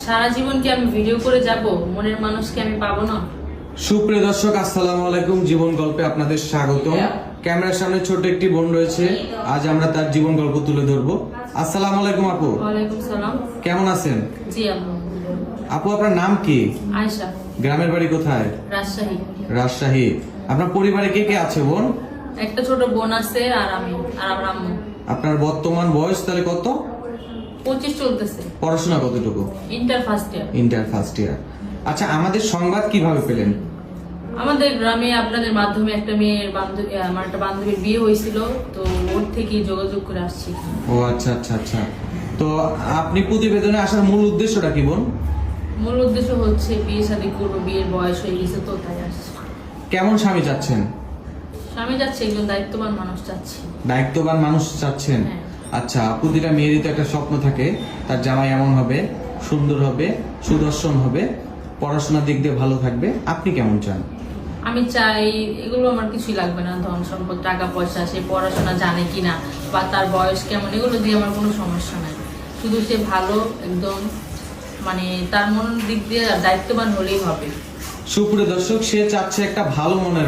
সারা জীবন কি আমি ভিডিও করে যাব? মনের মানুষকে আমি পাবো না? সুপ্রিয় দর্শক, আসসালামু আলাইকুম। জীবন গল্পে আপনাদের স্বাগত। ক্যামেরার সামনে ছোট একটি বোন রয়েছে, আজ আমরা তার জীবন গল্প তুলে ধরবো। আসসালামু আলাইকুম আপু। ওয়ালাইকুম সালাম। কেমন আছেন? জি আম্মু। আপু, আপনার নাম কি? আয়েশা। গ্রামের বাড়ি কোথায়? রাজশাহী। রাজশাহী। আপনার পরিবারে কে কে আছে বোন? একটা ছোট বোন আছে আর আমি আর আমার আম্মু। আপনার বর্তমান বয়স তাহলে কত? 25 চলতেছে। পড়াশোনা কতটুকু? Inter first year. Inter first year. আচ্ছা, আমাদের সংবাদ কিভাবে পেলেন? আমাদের গ্রামে আপনাদের মাধ্যমে একটা মেয়ের বান্ধবী, আমার একটা বান্ধবীর বিয়ে হয়েছিল, তো ওর থেকেই যোগাযোগ করে আসছি। ও আচ্ছা আচ্ছা আচ্ছা। তো আপনি প্রতিবেদনে আসার মূল উদ্দেশ্যটা কি বোন? মূল উদ্দেশ্য হচ্ছে বিয়ে শাদী করবো, বিয়ের বয়স হয়ে গেছে তো তাই আসছি। কেমন স্বামী চাচ্ছেন? স্বামী যাচ্ছে একজন দায়িত্ববান মানুষ চাচ্ছি। দায়িত্ববান মানুষ চাচ্ছেন? হ্যাঁ। আচ্ছা, প্রতিটা মেয়েরই তো একটা স্বপ্ন থাকে, তার জামাই এমন হবে, সুন্দর হবে, সুদর্শন হবে, পড়াশোনার দিক দিয়ে ভালো থাকবে। আপনি কেমন চান? আমি চাই এগুলো আমার কিছুই লাগবে না, ধন সম্পদ, টাকা পয়সা, সে পড়াশোনা জানে কিনা বা তার বয়স কেমন, এগুলো দিয়ে আমার কোনো সমস্যা নাই। শুধু সে ভালো একদম, মানে তার মনের দিক দিয়ে দায়িত্ববান হলেই হবে। সুপ্রিয় দর্শক, সে চাচ্ছে একটা ভালো মনের